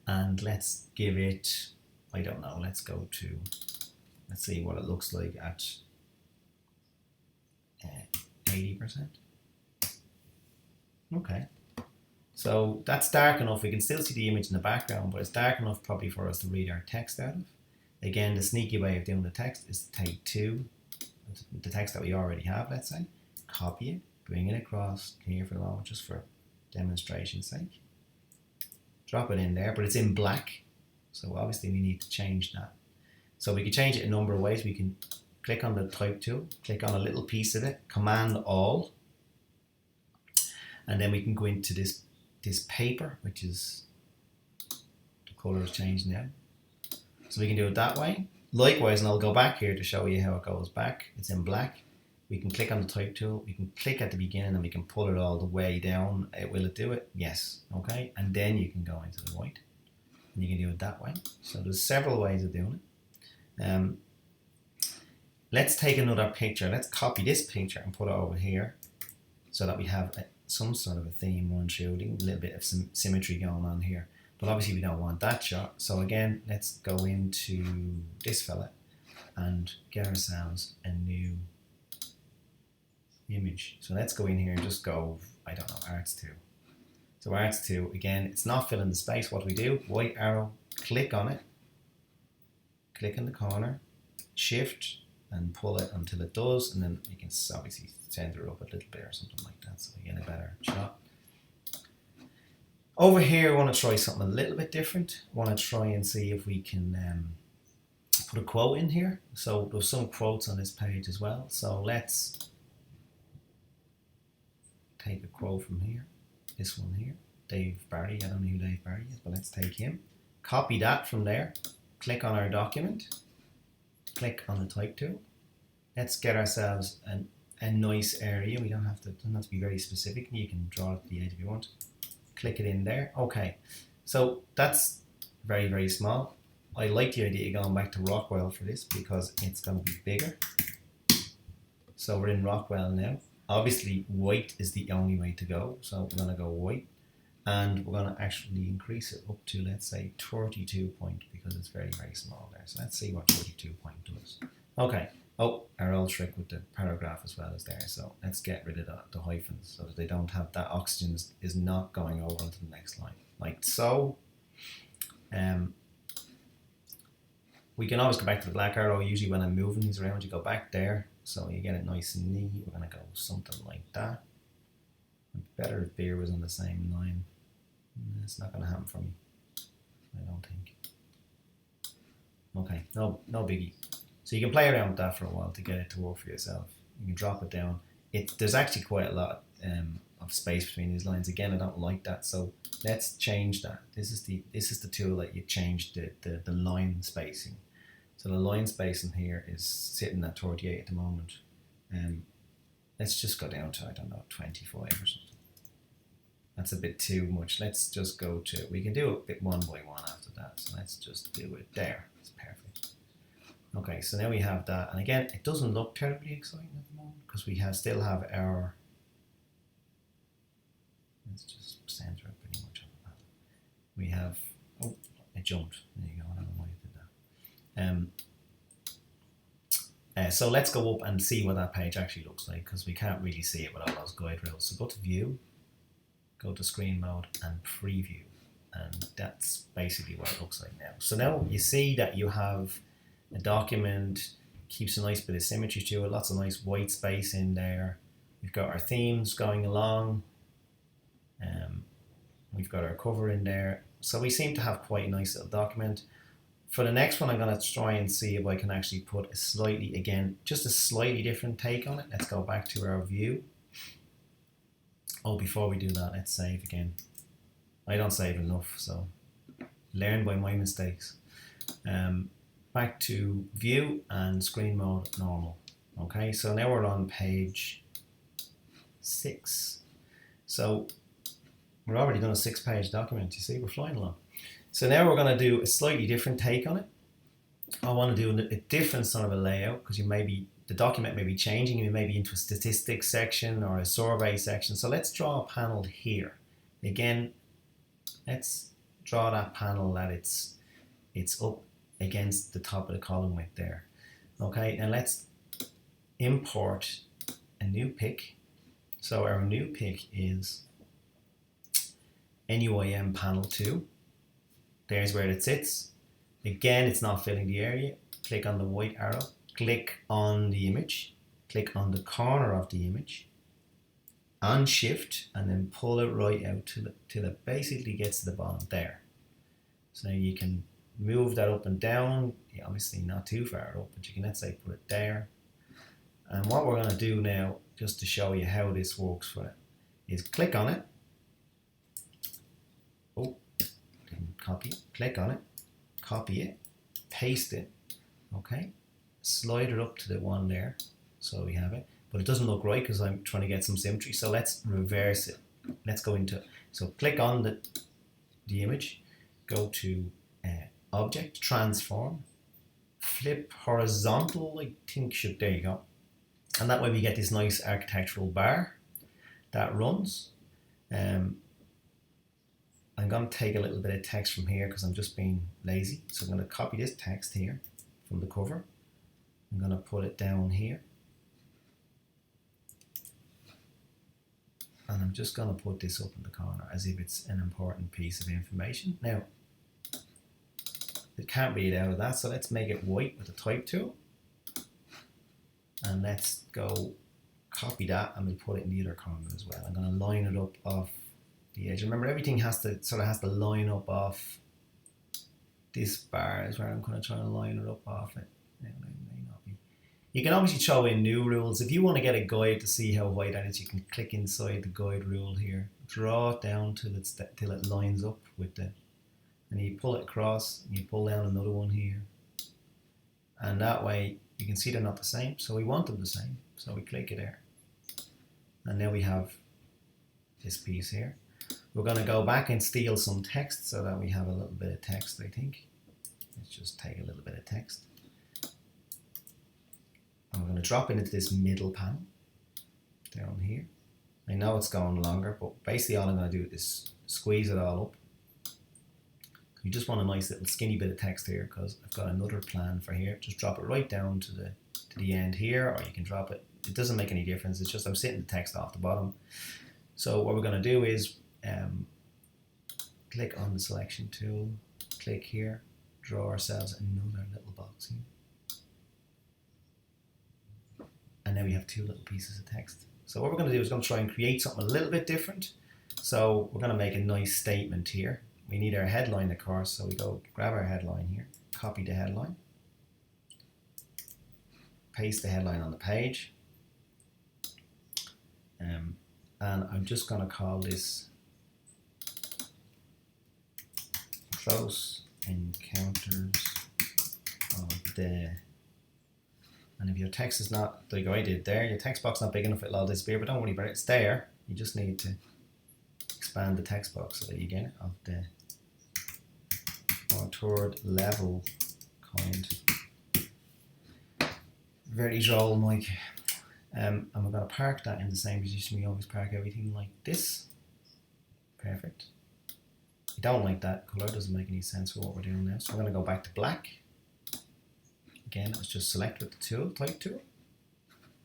And let's give it, I don't know, let's go to, let's see what it looks like at 80%. Okay, so that's dark enough. We can still see the image in the background, but it's dark enough probably for us to read our text out of. Again, the sneaky way of doing the text is to take the text that we already have, let's say, copy it, bring it across here for the moment, just for demonstration's sake. Drop it in there, but it's in black. So obviously we need to change that. So we can change it a number of ways. We can click on the type tool, click on a little piece of it, command all, and then we can go into this paper, which is, the colour has changed now. So we can do it that way. Likewise, and I'll go back here to show you how it goes back. It's in black. We can click on the type tool, we can click at the beginning and we can pull it all the way down. Will it do it? Yes. Okay, and then you can go into the white. And you can do it that way. So there's several ways of doing it. Let's take another picture. Let's copy this picture and put it over here so that we have some sort of a theme run through, a little bit of some symmetry going on here. But obviously we don't want that shot. So again, let's go into this fella and get ourselves a new image. So let's go in here and just go, I don't know, Arts 2. So Arts 2, again, it's not filling the space. What do we do? White arrow, click on it, click in the corner, shift, and pull it until it does, and then you can obviously center it up a little bit or something like that so you get a better shot. Over here, I want to try something a little bit different. I want to try and see if we can put a quote in here. So there's some quotes on this page as well. So let's take a quote from here. This one here, Dave Barry. I don't know who Dave Barry is, but let's take him. Copy that from there. Click on our document. Click on the type tool. Let's get ourselves a nice area. We don't have to be very specific. You can draw it to the edge if you want. Click it in there. Okay, so that's very, very small. I like the idea of going back to Rockwell for this because it's going to be bigger. So we're in Rockwell now. Obviously white is the only way to go, so we're going to go white, and we're going to actually increase it up to, let's say, 32 point, because it's very, very small there. So let's see what 32 point does. Okay. Oh, our old trick with the paragraph as well is there. So let's get rid of the hyphens so that they don't have that oxygen is not going over onto the next line, like so. We can always go back to the black arrow. Usually when I'm moving these around, you go back there, so you get it nice and neat. We're going to go something like that. Better if beer was on the same line. It's not going to happen for me, I don't think. Okay, no biggie. So you can play around with that for a while to get it to work for yourself. You can drop it down. There's actually quite a lot of space between these lines. Again, I don't like that, so let's change that. This is the tool that you change the line spacing. So the line spacing here is sitting at 38 at the moment. Let's just go down to, I don't know, 25 or something. That's a bit too much. Let's just go to, we can do a bit one by one after that. So let's just do it there. It's perfect. Okay, so now we have that. And again, it doesn't look terribly exciting at the moment because we still have our, let's just center it pretty much on the panel. We have, oh, it jumped. There you go, I don't know why it did that. So let's go up and see what that page actually looks like, because we can't really see it with all those guide rails. So go to View, go to Screen Mode and Preview, and that's basically what it looks like now. So now you see that you have a document, keeps a nice bit of symmetry to it, lots of nice white space in there. We've got our themes going along. We've got our cover in there. So we seem to have quite a nice little document. For the next one, I'm going to try and see if I can actually put a slightly, again, just a slightly different take on it. Let's go back to our view. Oh, before we do that, let's save again. I don't save enough, so learn by my mistakes. Back to view and screen mode normal. Okay, so now we're on page 6. So we're already done a 6-page document. You see, we're flying along. So now we're going to do a slightly different take on it. I want to do a different sort of a layout, because the document may be changing. You may be into a statistics section or a survey section. So let's draw a panel here. Again, let's draw that panel that it's up against the top of the column width there. Okay, and let's import a new pick. So our new pick is NUIM panel 2. There's where it sits. Again, it's not filling the area. Click on the white arrow, click on the image, click on the corner of the image, on shift, and then pull it right out till it basically gets to the bottom there. So now you can move that up and down. Yeah, obviously not too far up, but you can, let's say, put it there. And what we're going to do now, just to show you how this works for it, is click on it. Oh, didn't copy it. Click on it, copy it, paste it. Okay, slide it up to the one there, so we have it. But it doesn't look right because I'm trying to get some symmetry. So let's reverse it. Let's go into, so click on the image, go to Object, Transform, flip horizontal. I think there you go. And that way we get this nice architectural bar that runs. I'm going to take a little bit of text from here because I'm just being lazy. So I'm going to copy this text here from the cover. I'm going to put it down here. And I'm just going to put this up in the corner as if it's an important piece of information. Now, it can't read out of that, so let's make it white with the type tool. And let's go copy that and we'll put it in the other corner as well. I'm going to line it up off the edge. Remember, everything has to line up off this bar is where I'm going to try and line it up off it. Now, it may not be. You can obviously throw in new rules. If you want to get a guide to see how white that is, you can click inside the guide rule here, draw it down till it lines up with the, and you pull it across, and you pull down another one here, and that way you can see they're not the same. So we want them the same, so we click it there, and now we have this piece here. We're going to go back and steal some text so that we have a little bit of text, I think. Let's just take a little bit of text. And we're going to drop it into this middle panel. down here. I know it's going longer, but basically all I'm going to do is squeeze it all up. You just want a nice little skinny bit of text here because I've got another plan for here. Just drop it right down to the end here, or you can drop it. It doesn't make any difference. It's just I'm sitting the text off the bottom. So what we're going to do is click on the selection tool, click here, draw ourselves another little box here. And now we have two little pieces of text. So what we're going to do is going to try and create something a little bit different. So we're going to make a nice statement here. We need our headline, of course, so we go grab our headline here, copy the headline, paste the headline on the page, and I'm just going to call this Close Encounters of the... And if your text is not like I did there, your text box not big enough, it'll all disappear, but don't worry about it, it's there. You just need to expand the text box so that you get it of the third level kind. Very droll, Mike. And we're going to park that in the same position we always park everything, like this. Perfect. I don't like that colour, doesn't make any sense for what we're doing now. So we're going to go back to black. Again, let's just select with the tool, type tool.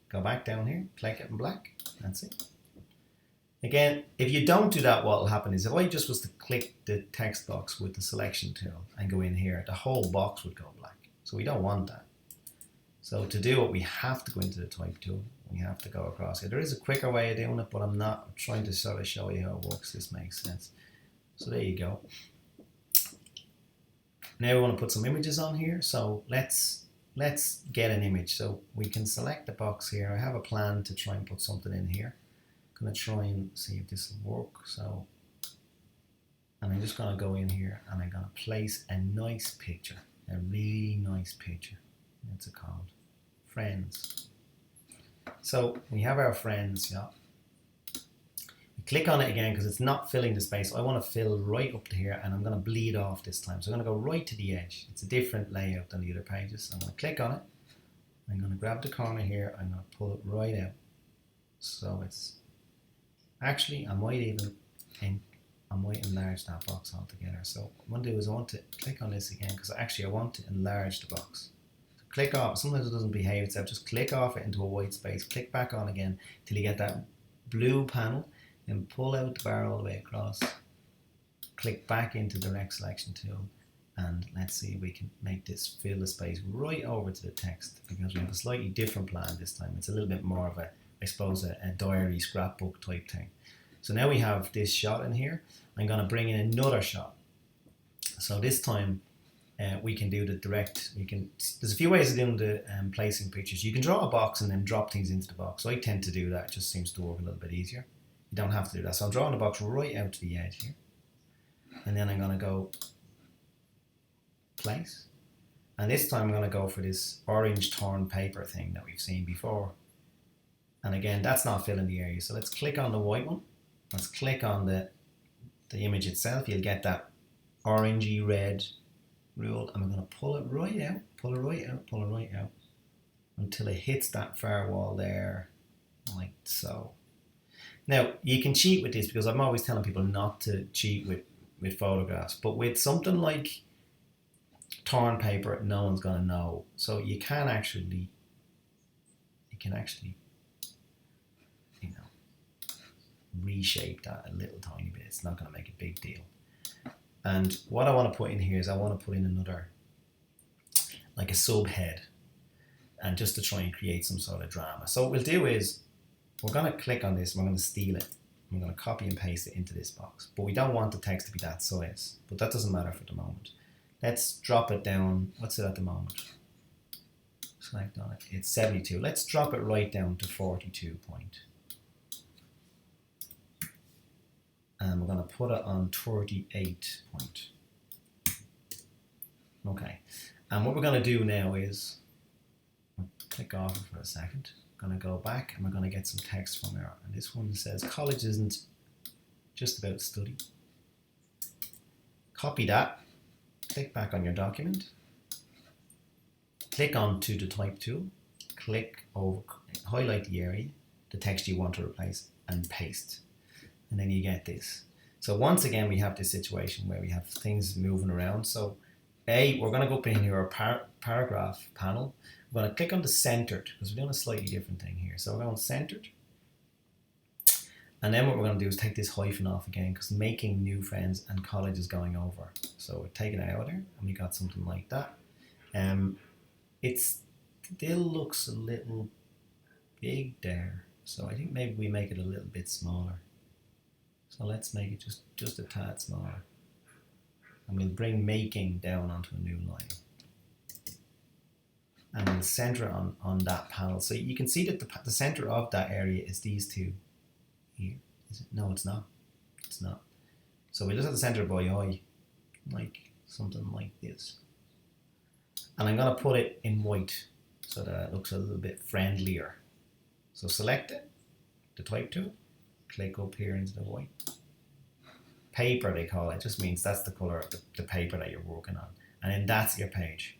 Go back down here, click it in black. That's it. Again, if you don't do that, what will happen is if I just was to click the text box with the selection tool and go in here, the whole box would go black. So we don't want that. So to do it, we have to go into the type tool. We have to go across here. There is a quicker way of doing it, but I'm trying to sort of show you how it works. This makes sense. So there you go. Now we want to put some images on here. So let's get an image. So we can select the box here. I have a plan to try and put something in here. I'm going to try and see if this will work. So, and I'm just going to go in here and I'm going to place a nice picture, a really nice picture. What's it called? Friends. So we have our friends, yeah. We click on it again because it's not filling the space. I want to fill right up to here and I'm going to bleed off this time. So I'm going to go right to the edge. It's a different layout than the other pages. So I'm going to click on it. I'm going to grab the corner here. I'm going to pull it right out. So it's actually, I might enlarge that box altogether. So what I'm going to do is I want to click on this again because actually I want to enlarge the box. So click off. Sometimes it doesn't behave itself. Just click off it into a white space. Click back on again till you get that blue panel. Then pull out the bar all the way across. Click back into the direct selection tool. And let's see if we can make this fill the space right over to the text because we have a slightly different plan this time. It's a little bit more of a, I suppose, a diary scrapbook type thing. So now we have this shot in here. I'm going to bring in another shot. So this time we can do the direct. There's a few ways of doing the placing pictures. You can draw a box and then drop things into the box. So I tend to do that. It just seems to work a little bit easier. You don't have to do that. So I'm drawing the box right out to the edge here. And then I'm going to go place. And this time I'm going to go for this orange torn paper thing that we've seen before. And again, that's not filling the area. So let's click on the white one. Let's click on the image itself. You'll get that orangey red rule. And we're going to pull it right out, pull it right out, pull it right out until it hits that far wall there, like so. Now, you can cheat with this because I'm always telling people not to cheat with photographs. But with something like torn paper, no one's going to know. So you can actually, reshape that a little tiny bit. It's not going to make a big deal. And what I want to put in here is I want to put in another, like a subhead, and just to try and create some sort of drama. So what we'll do is we're going to click on this and we're going to steal it. I'm going to copy and paste it into this box. But we don't want the text to be that size. But that doesn't matter for the moment. Let's drop it down. What's it at the moment? Select on it. It's 72. Let's drop it right down to 42 point. And we're going to put it on 38 point. Okay. And what we're going to do now is click off it for a second. I'm going to go back and we're going to get some text from there. And this one says college isn't just about study. Copy that. Click back on your document. Click onto the type tool. Click over, highlight the area. the text you want to replace and paste. And then you get this. So once again, we have this situation where we have things moving around. So we're going to go up in here, our paragraph panel. We're going to click on the centered because we're doing a slightly different thing here. So we're going centered. And then what we're going to do is take this hyphen off again because making new friends and college is going over. So we're taking it out of there and we got something like that. It still looks a little big there. So I think maybe we make it a little bit smaller. So let's make it just a tad smaller. And we'll bring making down onto a new line. And we'll center it on that panel. So you can see that the center of that area is these two here. Is it? No, it's not. It's not. So we just have the center by eye, like something like this. And I'm going to put it in white so that it looks a little bit friendlier. So select it, the type tool, click up here into the white. Paper they call it, just means that's the color of the paper that you're working on. And then that's your page.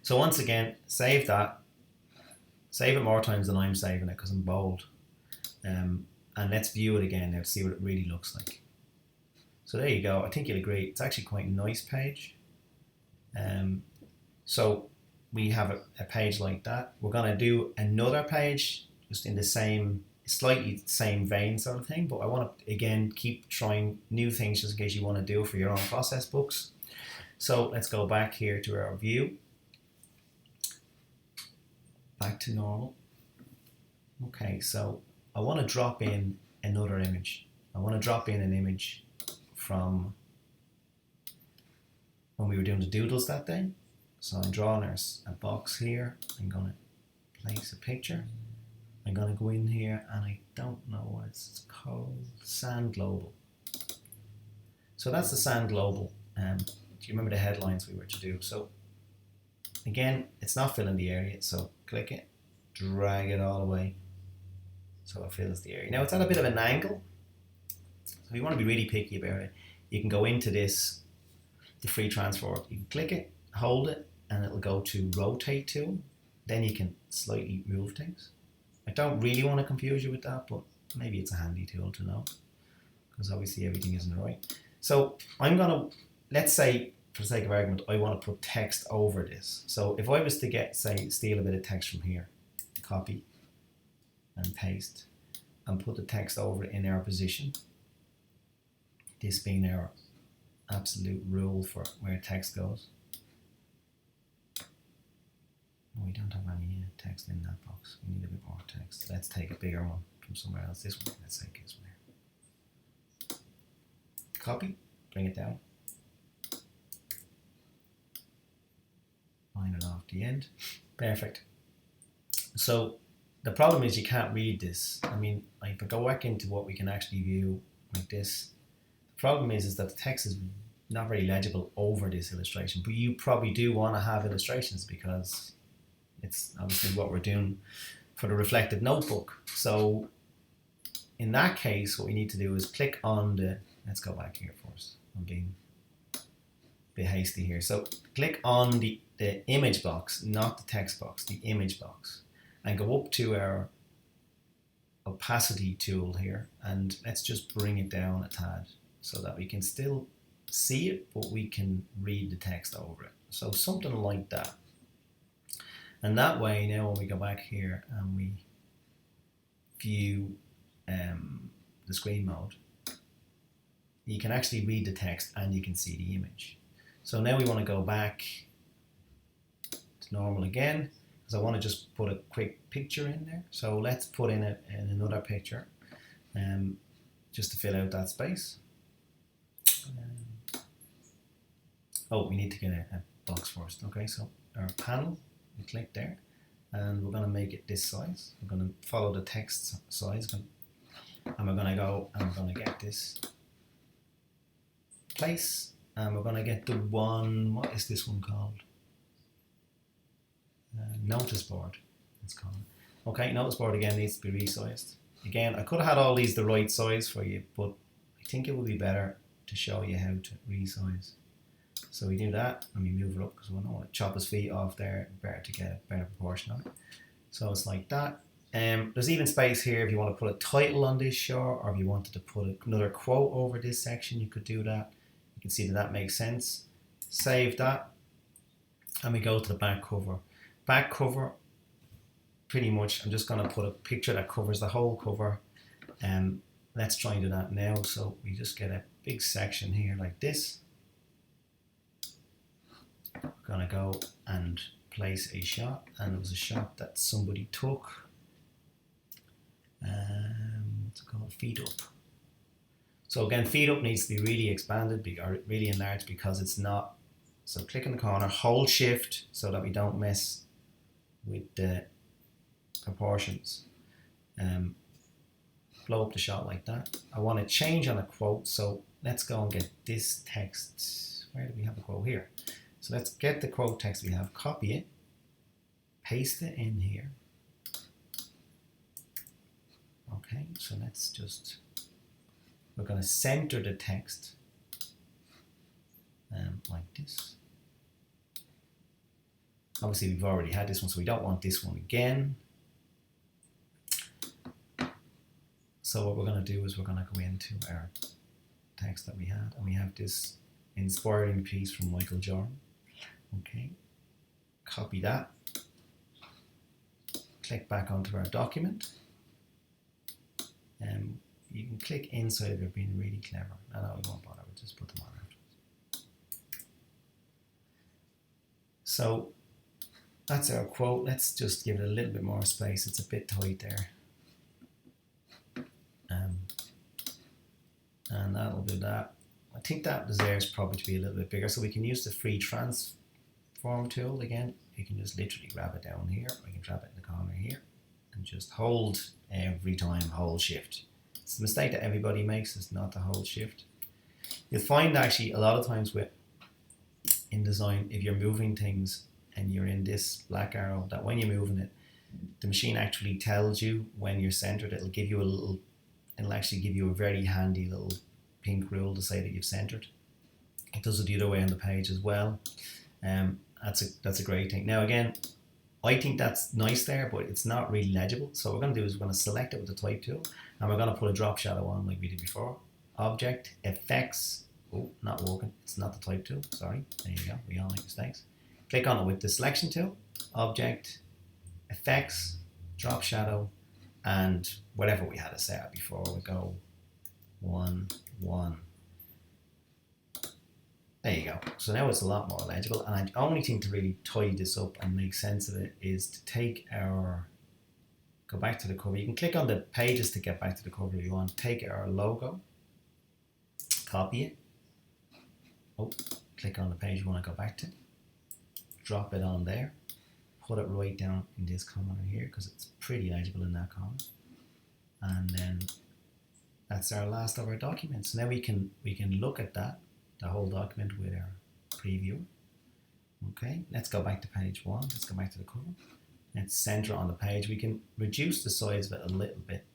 So once again, save that. Save it more times than I'm saving it because I'm bold. And let's view it again now to see what it really looks like. So there you go. I think you'll agree. It's actually quite a nice page. So we have a page like that. We're going to do another page just in the slightly same vein sort of thing. But I want to, again, keep trying new things just in case you want to do it for your own process books. So let's go back here to our view. Back to normal. Okay, so I want to drop in another image. I want to drop in an image from when we were doing the doodles that day. So I'm drawing a box here. I'm going to place a picture. I'm going to go in here and I don't know what it's called. Sand Global. So that's the Sand Global. Do you remember the headlines we were to do? So again, it's not filling the area. So click it, drag it all away. So it fills the area. Now it's at a bit of an angle. So if you want to be really picky about it, you can go into this, the free transform. You can click it, hold it, and it'll go to rotate tool. Then you can slightly move things. I don't really want to confuse you with that, but maybe it's a handy tool to know because obviously everything isn't right. So I'm going to, let's say for the sake of argument, I want to put text over this. So if I was to steal a bit of text from here, copy and paste and put the text over in our position, this being our absolute rule for where text goes. We don't have any text in that box. We need a bit more text. Let's take a bigger one from somewhere else. This one, let's take this one here. Copy, bring it down. Line it off the end. Perfect. So the problem is you can't read this. I mean, if I go back into what we can actually view like this, the problem is that the text is not very legible over this illustration, but you probably do want to have illustrations because it's obviously what we're doing for the reflected notebook. So in that case, what we need to do is click on the, let's go back here first. I'm being a bit hasty here. So click on the image box, not the text box, the image box, and go up to our opacity tool here. And let's just bring it down a tad so that we can still see it, but we can read the text over it. So something like that. And that way, now when we go back here and we view the screen mode, you can actually read the text and you can see the image. So now we want to go back to normal again, because I want to just put a quick picture in there. So let's put in another picture just to fill out that space. Oh, we need to get a box first. Okay, so our panel, we click there, and we're going to make it this size. We're going to follow the text size, and we're going to go and we're going to get this place, and we're going to get the one, what is this one called? Notice board, it's called. Okay, notice board again needs to be resized. Again, I could have had all these the right size for you, but I think it would be better to show you how to resize. So we do that and we move it up because we don't want to chop his feet off there. Better to get a better proportion of it. So it's like that. There's even space here if you want to put a title on this shot, or if you wanted to put another quote over this section, you could do that. You can see that that makes sense. Save that, and we go to the back cover. Back cover, pretty much, I'm just going to put a picture that covers the whole cover. Let's try and do that now. So we just get a big section here like this. We're going to go and place a shot, and it was a shot that somebody took. What's it called? Feet up. So again, feet up needs to be really expanded or really enlarged because it's not. So click in the corner, hold shift so that we don't mess with the proportions. Blow up the shot like that. I want to change on a quote, so let's go and get this text. Where do we have a quote here? So let's get the quote text we have, copy it, paste it in here. Okay, so let's just, we're going to center the text like this. Obviously we've already had this one, so we don't want this one again. So what we're going to do is we're going to go into our text that we had, and we have this inspiring piece from Michael Jordan. Okay, copy that, click back onto our document. You can click inside if you're being really clever. No, we won't bother, we'll just put them on afterwards. So that's our quote. Let's just give it a little bit more space. It's a bit tight there. And that'll do that. I think that deserves probably to be a little bit bigger, so we can use the free transform tool again. You can just literally grab it down here, or you can grab it in the corner here, and just hold every time, hold shift. It's the mistake that everybody makes, is not to hold shift. You'll find actually a lot of times with InDesign, if you're moving things and you're in this black arrow, that when you're moving it, the machine actually tells you when you're centered. It'll give you a little, it'll actually give you a very handy little pink rule to say that you've centered. It does it the other way on the page as well. That's a great thing. Now again, I think that's nice there, but it's not really legible. So what we're going to do is we're going to select it with the type tool, and we're going to put a drop shadow on like we did before. Object, effects, oh, not working. It's not the type tool, sorry. There you go, we all make mistakes. Click on it with the selection tool, object, effects, drop shadow, and whatever we had it set up before. We go 1, 1. There you go. So now it's a lot more legible, and the only thing to really tidy this up and make sense of it is to take our, go back to the cover. You can click on the pages to get back to the cover if you want. Take our logo, copy it. Oh, click on the page you want to go back to. Drop it on there. Put it right down in this corner here because it's pretty legible in that corner. And then that's our last of our documents. Now we can look at that, the whole document with our preview. Okay, let's go back to page 1. Let's go back to the cover. Let's center it on the page. We can reduce the size of it a little bit,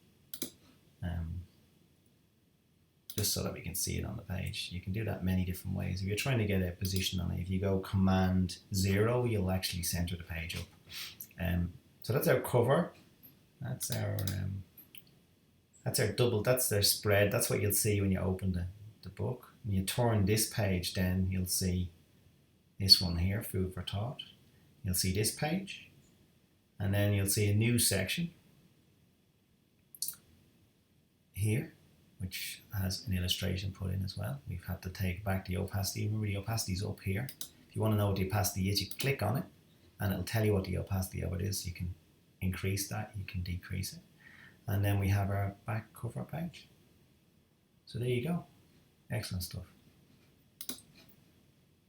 just so that we can see it on the page. You can do that many different ways. If you're trying to get a position on it, if you go Command 0, you'll actually center the page up. So that's our cover. That's our double. That's their spread. That's what you'll see when you open the book. When you turn this page, then you'll see this one here, food for thought. You'll see this page, and then you'll see a new section here, which has an illustration put in as well. We've had to take back the opacity. Remember, the opacity is up here. If you want to know what the opacity is, you click on it, and it'll tell you what the opacity of it is. You can increase that, you can decrease it. And then we have our back cover page. So there you go. Excellent stuff.